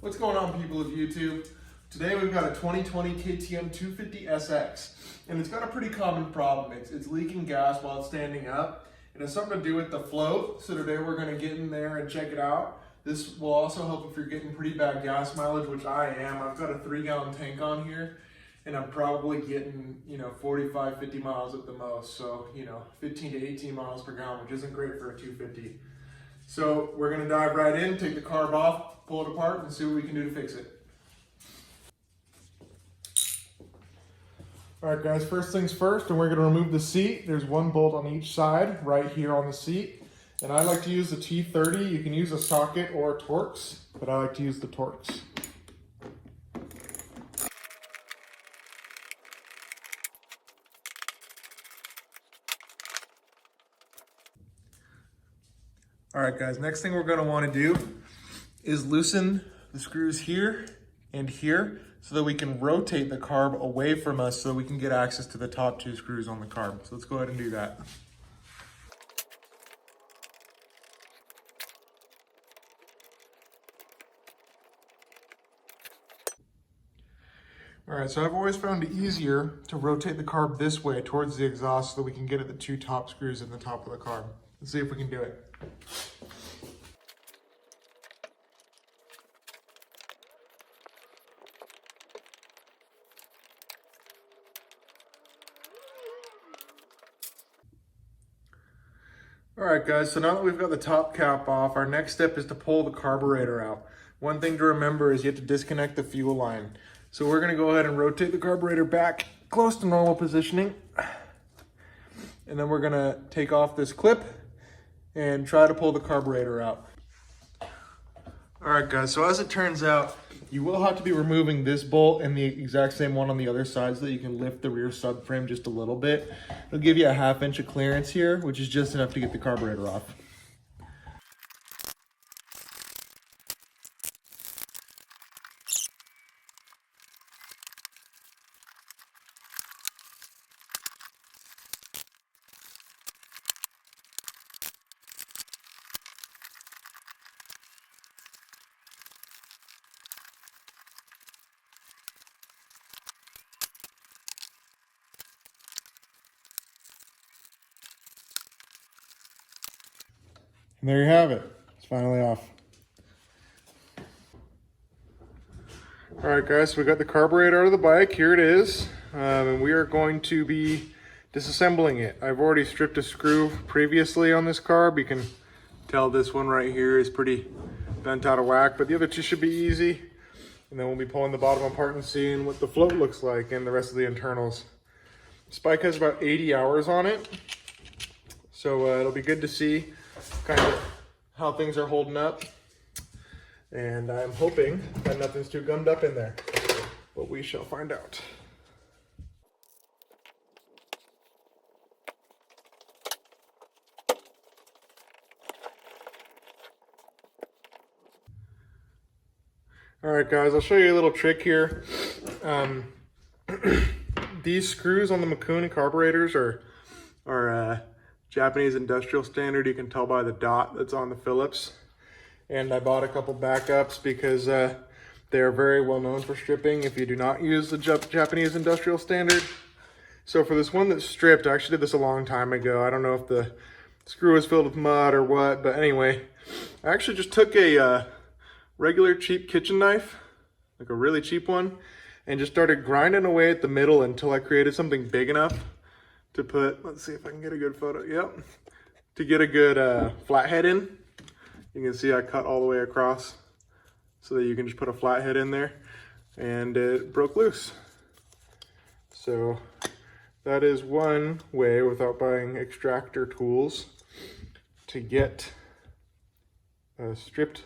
What's going on, people of YouTube? Today we've got a 2020 KTM 250SX, and it's got a pretty common problem. It's leaking gas while it's standing up, and it's something to do with the float. So today we're going to get in there and check it out. This will also help if you're getting pretty bad gas mileage, which I am. I've got a 3-gallon tank on here, and I'm probably getting, 45, 50 miles at the most. So, 15 to 18 miles per gallon, which isn't great for a 250. So we're gonna dive right in, take the carb off, pull it apart, and see what we can do to fix it. All right, guys, first things first, and we're gonna remove the seat. There's one bolt on each side, right here on the seat. And I like to use the T30. You can use a socket or a Torx, but I like to use the Torx. All right, guys, next thing we're gonna wanna do is loosen the screws here and here so that we can rotate the carb away from us so that we can get access to the top 2 screws on the carb. So let's go ahead and do that. All right, so I've always found it easier to rotate the carb this way towards the exhaust so that we can get at the 2 top screws in the top of the carb. Let's see if we can do it. All right, guys, so now that we've got the top cap off, our next step is to pull the carburetor out. One thing to remember is you have to disconnect the fuel line. So we're gonna go ahead and rotate the carburetor back close to normal positioning. And then we're gonna take off this clip and try to pull the carburetor out. All right, guys, so as it turns out, you will have to be removing this bolt and the exact same one on the other side so that you can lift the rear subframe just a little bit. It'll give you a 1/2 inch of clearance here, which is just enough to get the carburetor off. And there you have it. It's finally off. All right, guys, so we got the carburetor out of the bike. Here it is. And we are going to be disassembling it. I've already stripped a screw previously on this carb. You can tell this one right here is pretty bent out of whack, but the other 2 should be easy. And then we'll be pulling the bottom apart and seeing what the float looks like and the rest of the internals. This bike has about 80 hours on it. So it'll be good to see kind of how things are holding up, and I'm hoping that nothing's too gummed up in there, but we shall find out. All right, guys, I'll show you a little trick here. These screws on the MIKUNI carburetors are Japanese industrial standard. You can tell by the dot that's on the Phillips. And I bought a couple backups because they are very well known for stripping if you do not use the Japanese industrial standard. So for this one that's stripped, I actually did this a long time ago. I don't know if the screw was filled with mud or what, but anyway, I actually just took a regular cheap kitchen knife, like a really cheap one, and just started grinding away at the middle until I created something big enough to put, let's see if I can get a good photo, yep. To get a good flathead in. You can see I cut all the way across so that you can just put a flathead in there, and it broke loose. So that is one way, without buying extractor tools, to get stripped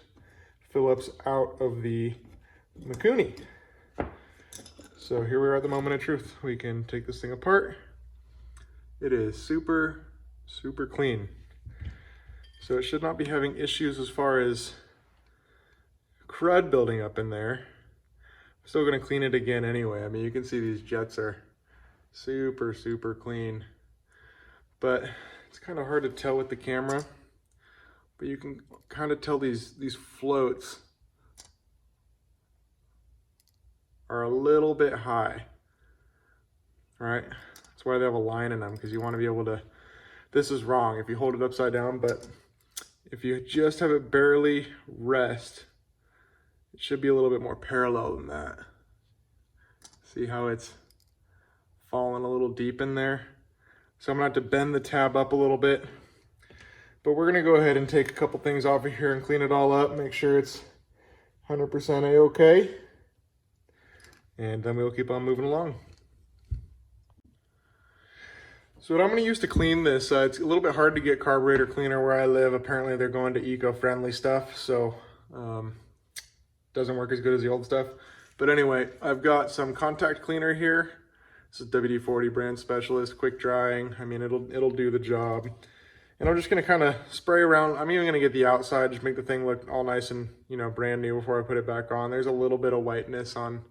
Phillips out of the MIKUNI. So here we are at the moment of truth. We can take this thing apart. It is super, super clean. So it should not be having issues as far as crud building up in there. I'm still gonna clean it again anyway. I mean, you can see these jets are super, super clean. But it's kind of hard to tell with the camera. But you can kind of tell these floats are a little bit high, right? That's why they have a line in them, because you want to be able to, this is wrong if you hold it upside down, but if you just have it barely rest, it should be a little bit more parallel than that. See how it's falling a little deep in there? So I'm gonna have to bend the tab up a little bit, but we're gonna go ahead and take a couple things off of here and clean it all up, make sure it's 100% a-okay, and then we'll keep on moving along. So what I'm going to use to clean this, it's a little bit hard to get carburetor cleaner where I live. Apparently they're going to eco-friendly stuff, so doesn't work as good as the old stuff. But anyway, I've got some contact cleaner here. This is WD-40 brand specialist, quick drying. I mean, it'll do the job. And I'm just going to kind of spray around. I'm even going to get the outside, just make the thing look all nice and, you know, brand new before I put it back on. There's a little bit of whiteness on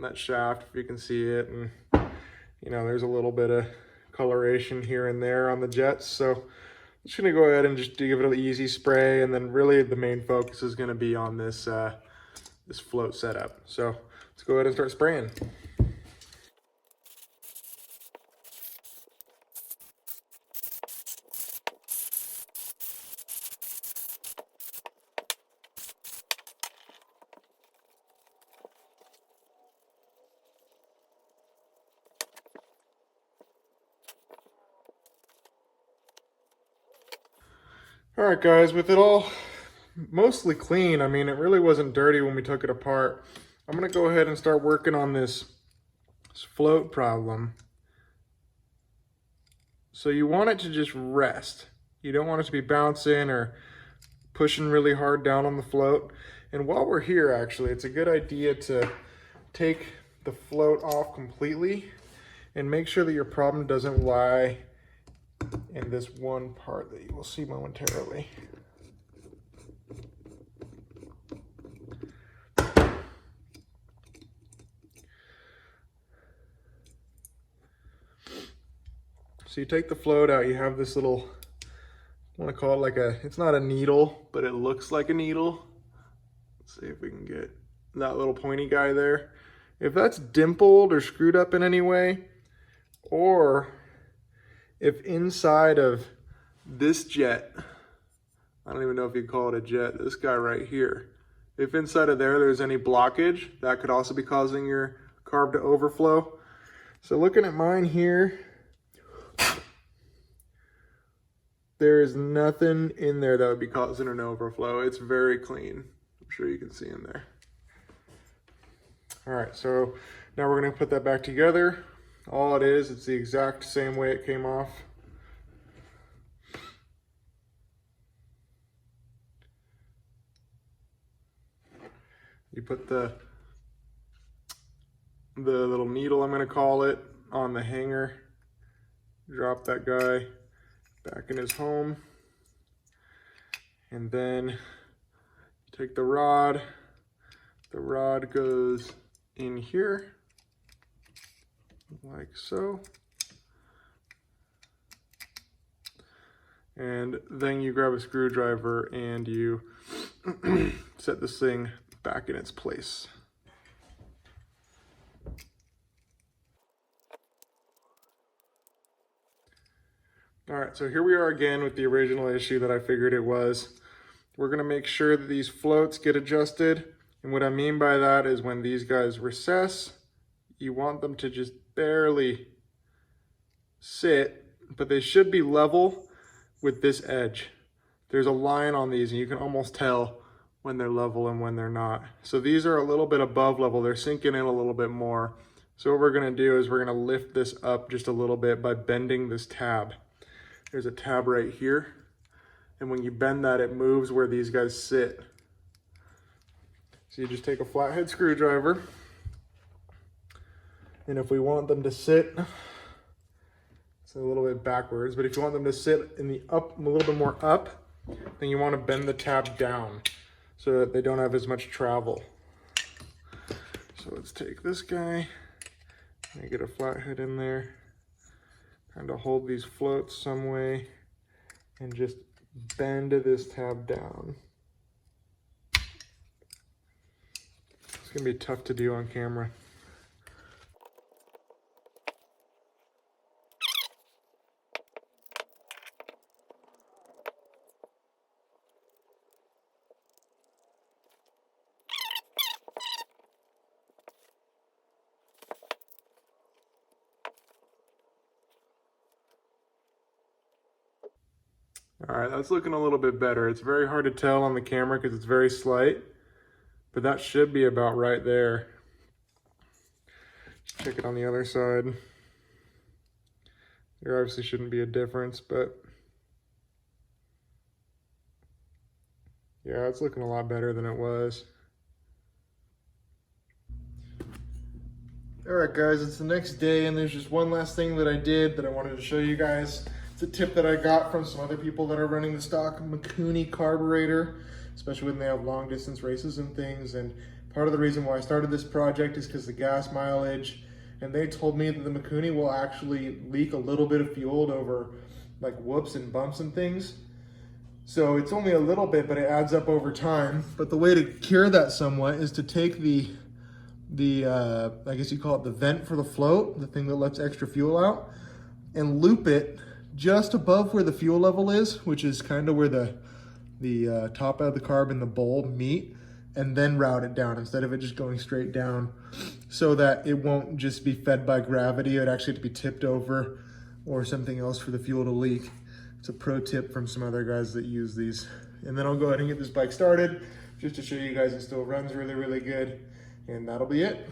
that shaft, if you can see it. And, you know, there's a little bit of coloration here and there on the jets. So I'm just going to go ahead and just give it an easy spray. And then really the main focus is going to be on this, this float setup. So let's go ahead and start spraying. All right, guys, with it all mostly clean, I mean, it really wasn't dirty when we took it apart. I'm gonna go ahead and start working on this float problem. So you want it to just rest. You don't want it to be bouncing or pushing really hard down on the float. And while we're here, actually, it's a good idea to take the float off completely and make sure that your problem doesn't lie in this one part that you will see momentarily. So you take the float out, you have this little, I want to call it like a, it's not a needle, but it looks like a needle. Let's see if we can get that little pointy guy there. If that's dimpled or screwed up in any way, or if inside of this jet, I don't even know if you'd call it a jet, this guy right here, if inside of there's any blockage, that could also be causing your carb to overflow. So looking at mine here, there is nothing in there that would be causing an overflow. It's very clean. I'm sure you can see in there. All right, so now we're gonna put that back together. All it is, it's the exact same way it came off. You put the little needle, I'm gonna call it, on the hanger. Drop that guy back in his home. And then take the rod. The rod goes in here, like so. And then you grab a screwdriver and you set this thing back in its place. All right, so here we are again with the original issue that I figured it was. We're gonna make sure that these floats get adjusted. And what I mean by that is when these guys recess, you want them to just barely sit, but they should be level with this edge. There's a line on these and you can almost tell when they're level and when they're not. So these are a little bit above level. They're sinking in a little bit more. So what we're gonna do is we're gonna lift this up just a little bit by bending this tab. There's a tab right here. And when you bend that, it moves where these guys sit. So you just take a flathead screwdriver. And if we want them to sit, it's a little bit backwards, but if you want them to sit in the up, a little bit more up, then you want to bend the tab down so that they don't have as much travel. So let's take this guy and get a flathead in there. Kind of hold these floats some way and just bend this tab down. gonna be tough to do on camera. All right, that's looking a little bit better. It's very hard to tell on the camera because it's very slight, but that should be about right there. Check it on the other side. There obviously shouldn't be a difference, but yeah, it's looking a lot better than it was. All right, guys, it's the next day, and there's just one last thing that I did that I wanted to show you guys. It's a tip that I got from some other people that are running the stock MIKUNI carburetor, especially when they have long distance races and things. And part of the reason why I started this project is because the gas mileage, and they told me that the MIKUNI will actually leak a little bit of fuel over like whoops and bumps and things. So it's only a little bit, but it adds up over time. But the way to cure that somewhat is to take the I guess you call it the vent for the float, the thing that lets extra fuel out, and loop it just above where the fuel level is, which is kind of where the top of the carb and the bowl meet, and then route it down instead of it just going straight down, so that it won't just be fed by gravity. It would actually have to be tipped over or something else for the fuel to leak. It's a pro tip from some other guys that use these. And then I'll go ahead and get this bike started just to show you guys it still runs really, really good. And that'll be it.